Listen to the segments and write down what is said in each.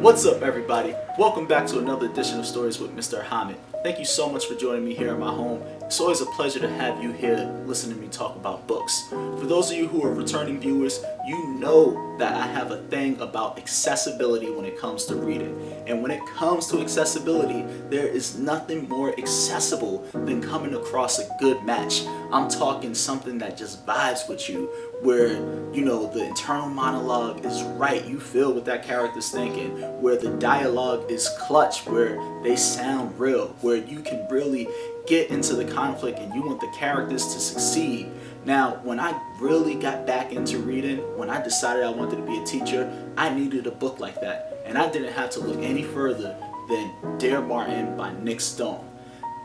What's up, everybody? Welcome back to another edition of Stories with Mr. Ahamad. Thank you so much for joining me here in my home. It's always a pleasure to have you here listening to me talk about books. For those of you who are returning viewers, you know that I have a thing about accessibility when it comes to reading. And when it comes to accessibility, there is nothing more accessible than coming across a good match. I'm talking something that just vibes with you, where, you know, the internal monologue is right. You feel what that character's thinking, where the dialogue is clutch, where they sound real, where you can really get into the conflict and you want the characters to succeed. Now, when I really got back into reading, when I decided I wanted to be a teacher, I needed a book like that. And I didn't have to look any further than Dear Martin by Nic Stone.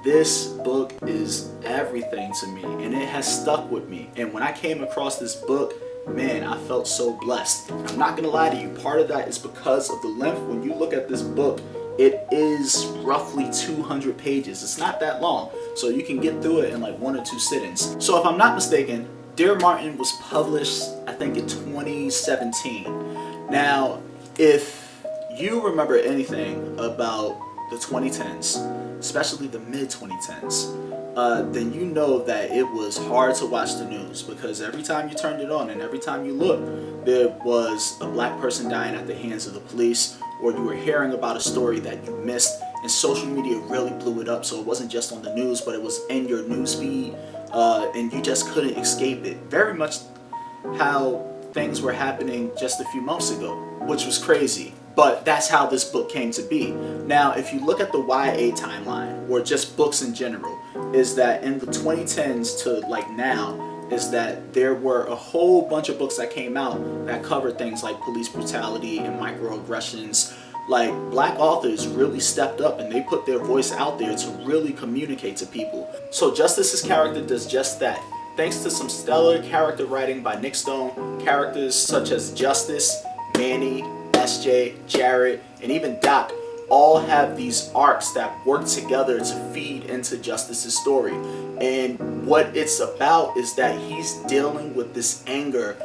This book is everything to me, and it has stuck with me. And when I came across this book, man, I felt so blessed. I'm not gonna lie to you, part of that is because of the length. When you look at this book, it is roughly 200 pages. It's not that long, so you can get through it in like 1 or 2 sittings. So if I'm not mistaken, Dear Martin was published, I think, in 2017. Now, if you remember anything about the 2010s, especially the mid-2010s, then you know that it was hard to watch the news, because every time you turned it on and every time you looked, there was a black person dying at the hands of the police, or you were hearing about a story that you missed, and social media really blew it up. So it wasn't just on the news, but it was in your news feed, and you just couldn't escape it. Very much how things were happening just a few months ago, which was crazy. But that's how this book came to be. Now, if you look at the YA timeline, or just books in general, is that in the 2010s to like now, is that there were a whole bunch of books that came out that covered things like police brutality and microaggressions. Like, black authors really stepped up and they put their voice out there to really communicate to people. So Justice's character does just that. Thanks to some stellar character writing by Nic Stone, characters such as Justice, Manny, SJ, Jared, and even Doc all have these arcs that work together to feed into Justice's story. And what it's about is that he's dealing with this anger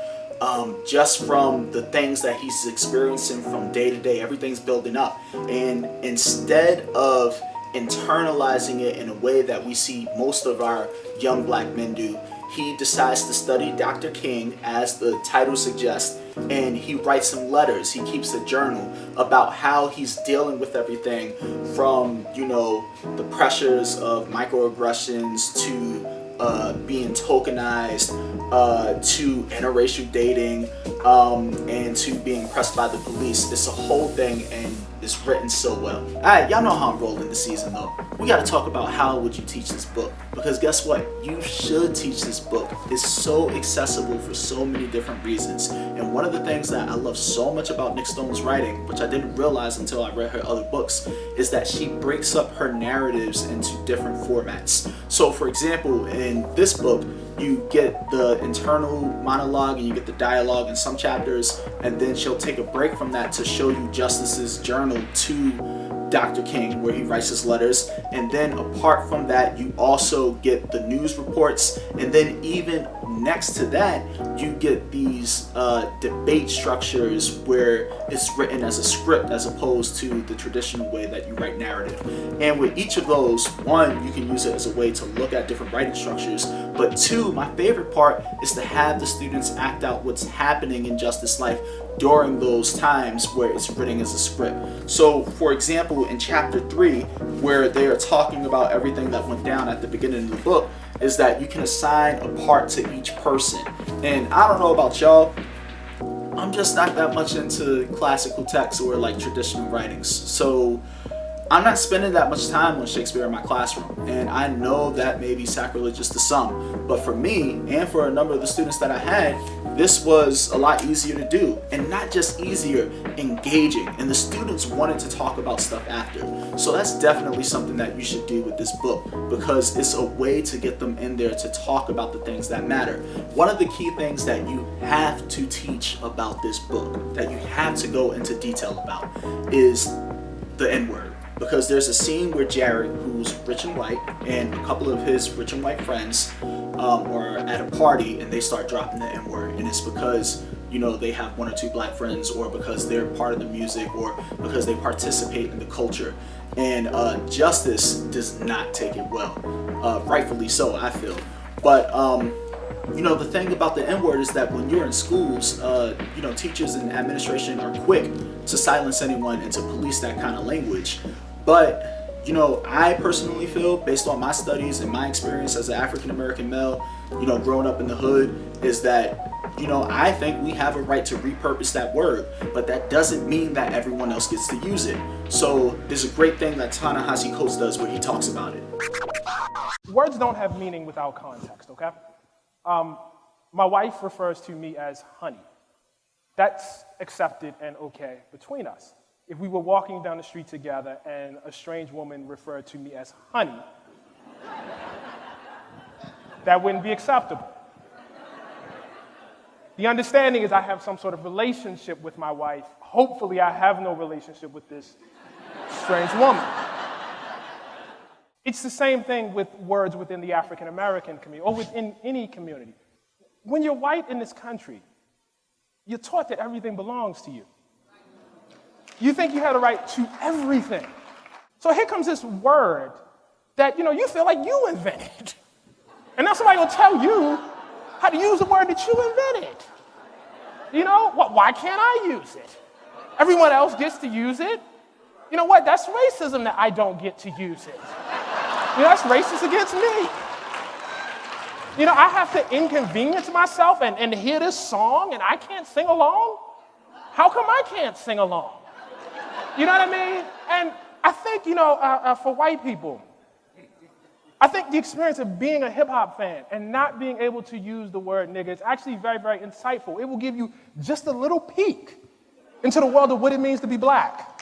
just from the things that he's experiencing from day to day. Everything's building up. And instead of internalizing it in a way that we see most of our young black men do, he decides to study Dr. King, as the title suggests, and he writes some letters. He keeps a journal about how he's dealing with everything from, you know, the pressures of microaggressions to being tokenized, to interracial dating, and to being pressed by the police. It's a whole thing, and it's written so well. Alright, y'all know how I'm rolling this season though. We gotta talk about how would you teach this book. Because guess what? You should teach this book. It's so accessible for so many different reasons. And one of the things that I love so much about Nic Stone's writing, which I didn't realize until I read her other books, is that she breaks up her narratives into different formats. So for example, in this book, you get the internal monologue and you get the dialogue in some chapters, and then she'll take a break from that to show you Justice's journal to Dr. King, where he writes his letters. And then apart from that, you also get the news reports, and then even next to that, you get these debate structures where it's written as a script as opposed to the traditional way that you write narrative. And with each of those, one, you can use it as a way to look at different writing structures, but two, my favorite part is to have the students act out what's happening in Justice's life during those times where it's written as a script. So for example, in chapter 3, where they are talking about everything that went down at the beginning of the book, is that you can assign a part to each person. And I don't know about y'all, I'm just not that much into classical texts or like traditional writings. So I'm not spending that much time on Shakespeare in my classroom, and I know that may be sacrilegious to some, but for me and for a number of the students that I had, this was a lot easier to do, and not just easier, engaging, and the students wanted to talk about stuff after. So that's definitely something that you should do with this book, because it's a way to get them in there to talk about the things that matter. One of the key things that you have to teach about this book, that you have to go into detail about, is the N-word. Because there's a scene where Jared, who's rich and white, and a couple of his rich and white friends are at a party and they start dropping the N-word. And it's because, they have one or two black friends, or because they're part of the music, or because they participate in the culture. And Justice does not take it well, rightfully so, I feel. But the thing about the N-word is that when you're in schools, teachers and administration are quick to silence anyone and to police that kind of language. But I personally feel, based on my studies and my experience as an African-American male, growing up in the hood, is that, I think we have a right to repurpose that word, but that doesn't mean that everyone else gets to use it. So there's a great thing that Ta-Nehisi Coates does where he talks about it. Words don't have meaning without context, okay? My wife refers to me as honey. That's accepted and okay between us. If we were walking down the street together and a strange woman referred to me as honey, that wouldn't be acceptable. The understanding is I have some sort of relationship with my wife. Hopefully I have no relationship with this strange woman. It's the same thing with words within the African American community, or within any community. When you're white in this country, you're taught that everything belongs to you. You think you have a right to everything. So here comes this word that you feel like you invented. And now somebody will tell you how to use a word that you invented. Why can't I use it? Everyone else gets to use it. You know what? That's racism that I don't get to use it. That's racist against me. I have to inconvenience myself and hear this song and I can't sing along? How come I can't sing along? You know what I mean? And I think, for white people, I think the experience of being a hip-hop fan and not being able to use the word nigga is actually very, very insightful. It will give you just a little peek into the world of what it means to be black.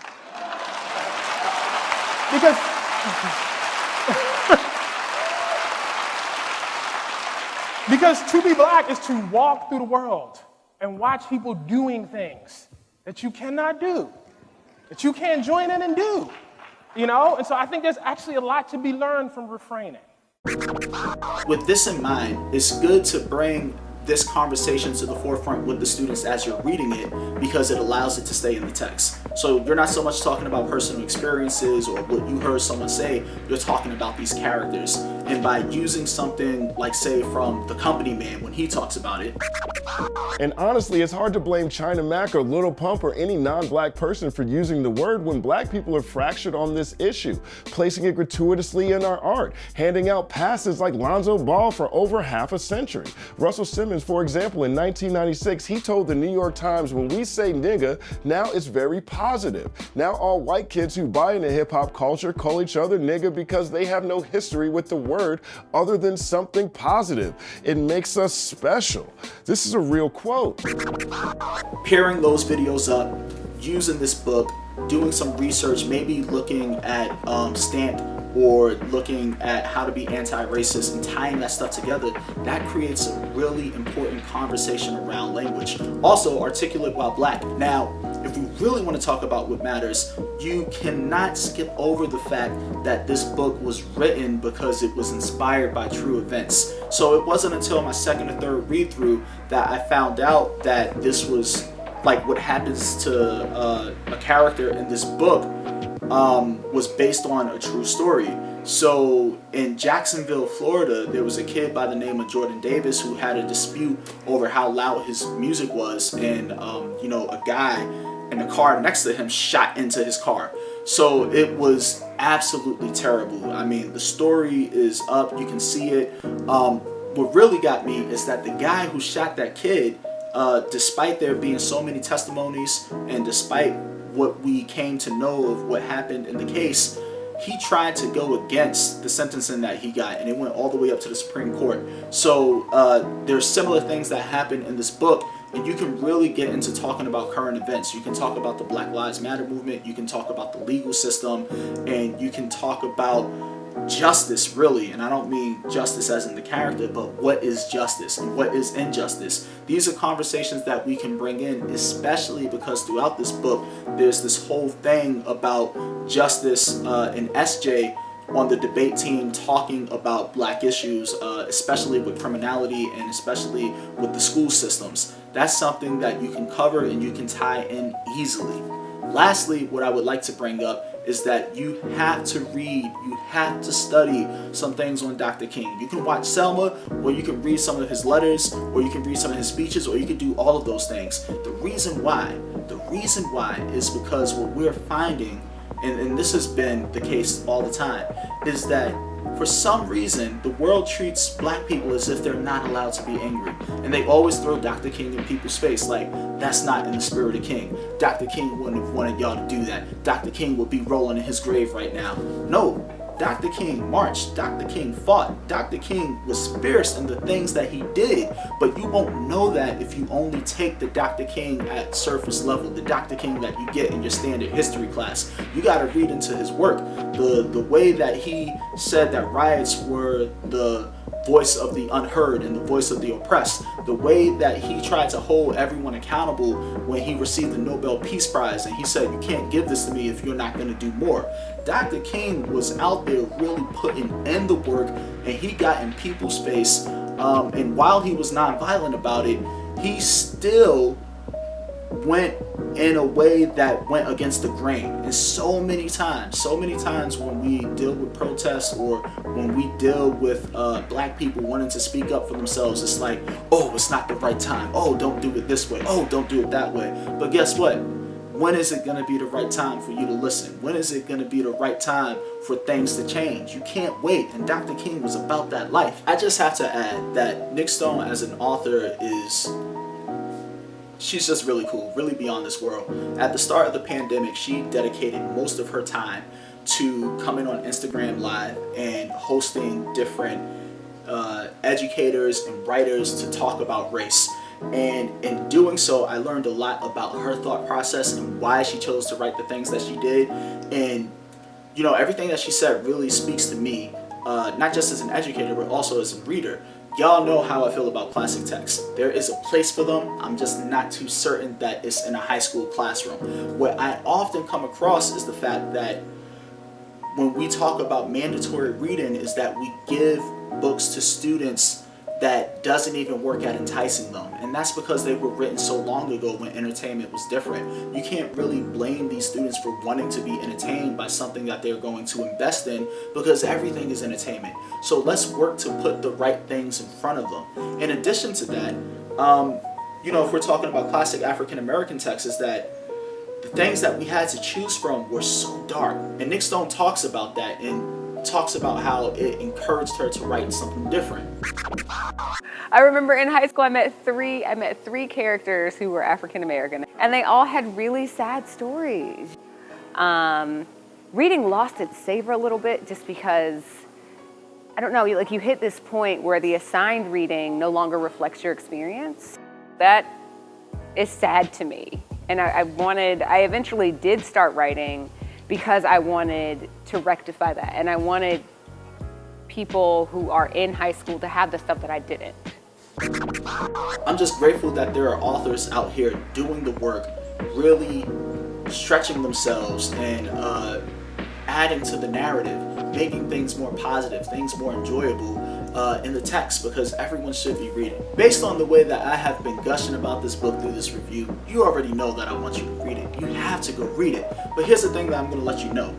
Because to be black is to walk through the world and watch people doing things that you cannot do, that you can't join in and do. And so I think there's actually a lot to be learned from refraining. With this in mind, it's good to bring this conversation to the forefront with the students as you're reading it, because it allows it to stay in the text. So you're not so much talking about personal experiences or what you heard someone say, you're talking about these characters. And by using something like, say, from The Company Man, when he talks about it. And honestly, it's hard to blame China Mac or Lil Pump or any non-black person for using the word when black people are fractured on this issue, placing it gratuitously in our art, handing out passes like Lonzo Ball for over half a century. Russell Simmons, for example, in 1996, he told the New York Times, when we say nigga, now it's very positive. Now all white kids who buy into hip-hop culture call each other nigga because they have no history with the word other than something positive. It makes us special. This is a real quote. Pairing those videos up, using this book, doing some research, maybe looking at Stamp or looking at how to be anti-racist and tying that stuff together, that creates a really important conversation around language. Also, articulate while black. Now, if we really want to talk about what matters, you cannot skip over the fact that this book was written because it was inspired by true events. So it wasn't until my second or third read through that I found out that this was like what happens to a character in this book was based on a true story. So in Jacksonville, Florida, there was a kid by the name of Jordan Davis who had a dispute over how loud his music was, and a guy in the car next to him shot into his car. So it was absolutely terrible. I mean, the story is up, you can see it. What really got me is that the guy who shot that kid, despite there being so many testimonies and despite what we came to know of what happened in the case, he tried to go against the sentencing that he got, and it went all the way up to the Supreme Court. So there's similar things that happen in this book, and you can really get into talking about current events. You can talk about the Black Lives Matter movement, you can talk about the legal system, and you can talk about justice, really. And I don't mean justice as in the character, but what is justice and what is injustice. These are conversations that we can bring in, especially because throughout this book there's this whole thing about justice and SJ on the debate team talking about black issues, especially with criminality and especially with the school systems. That's something that you can cover and you can tie in easily. Lastly, what I would like to bring up is that you have to read, you have to study some things on Dr. King. You can watch Selma, or you can read some of his letters, or you can read some of his speeches, or you can do all of those things. The reason why is because what we're finding, and this has been the case all the time, is that for some reason, the world treats black people as if they're not allowed to be angry. And they always throw Dr. King in people's face like, that's not in the spirit of King. Dr. King wouldn't have wanted y'all to do that. Dr. King would be rolling in his grave right now. No, Dr. King marched, Dr. King fought, Dr. King was fierce in the things that he did, but you won't know that if you only take the Dr. King at surface level, the Dr. King that you get in your standard history class. You gotta read into his work. The way that he said that riots were the voice of the unheard and the voice of the oppressed, the way that he tried to hold everyone accountable when he received the Nobel Peace Prize and he said, you can't give this to me if you're not going to do more. Dr. King was out there really putting in the work, and he got in people's face, and while he was nonviolent about it, he still went in a way that went against the grain. And so many times when we deal with protests or when we deal with black people wanting to speak up for themselves, it's like, oh, it's not the right time. Oh, don't do it this way. Oh, don't do it that way. But guess what? When is it going to be the right time for you to listen? When is it going to be the right time for things to change? You can't wait. And Dr. King was about that life. I just have to add that Nic Stone as an author she's just really cool, really beyond this world. At the start of the pandemic, she dedicated most of her time to coming on Instagram Live and hosting different educators and writers to talk about race. And in doing so, I learned a lot about her thought process and why she chose to write the things that she did. And, you know, everything that she said really speaks to me, not just as an educator, but also as a reader. Y'all know how I feel about classic texts. There is a place for them. I'm just not too certain that it's in a high school classroom. What I often come across is the fact that when we talk about mandatory reading is that we give books to students that doesn't even work at enticing them. And that's because they were written so long ago when entertainment was different. You can't really blame these students for wanting to be entertained by something that they're going to invest in, because everything is entertainment. So let's work to put the right things in front of them. In addition to that, you know, if we're talking about classic African American texts, is that the things that we had to choose from were so dark. And Nic Stone talks about that and talks about how it encouraged her to write something different. I remember in high school I met three characters who were African American, and they all had really sad stories. Reading lost its savor a little bit just because, I don't know, like you hit this point where the assigned reading no longer reflects your experience. That is sad to me. And I eventually did start writing because I wanted to rectify that. And I wanted people who are in high school to have the stuff that I didn't. I'm just grateful that there are authors out here doing the work, really stretching themselves and adding to the narrative, making things more positive, things more enjoyable in the text, because everyone should be reading. Based on the way that I have been gushing about this book through this review, you already know that I want you to read it. You have to go read it. But here's the thing that I'm going to let you know.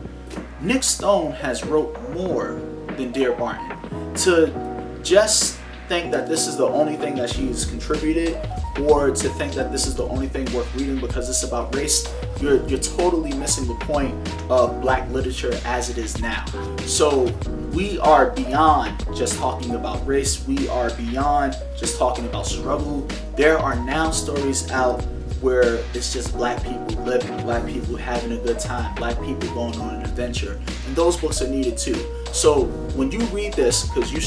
Nic Stone has wrote more than Dear Martin. To just think that this is the only thing that she's contributed, or to think that this is the only thing worth reading because it's about race, you're totally missing the point of black literature as it is now. So we are beyond just talking about race. We are beyond just talking about struggle. There are now stories out where it's just black people living, black people having a good time, black people going on an adventure. And those books are needed too. So when you read this, because you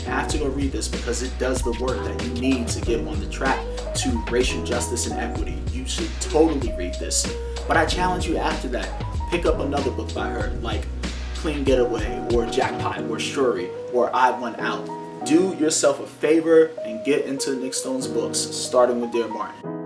have to go read this because it does the work that you need to get on the track to racial justice and equity. You should totally read this. But I challenge you after that, pick up another book by her, like Clean Getaway or Jackpot or Shuri or I Want Out. Do yourself a favor and get into Nic Stone's books, starting with Dear Martin.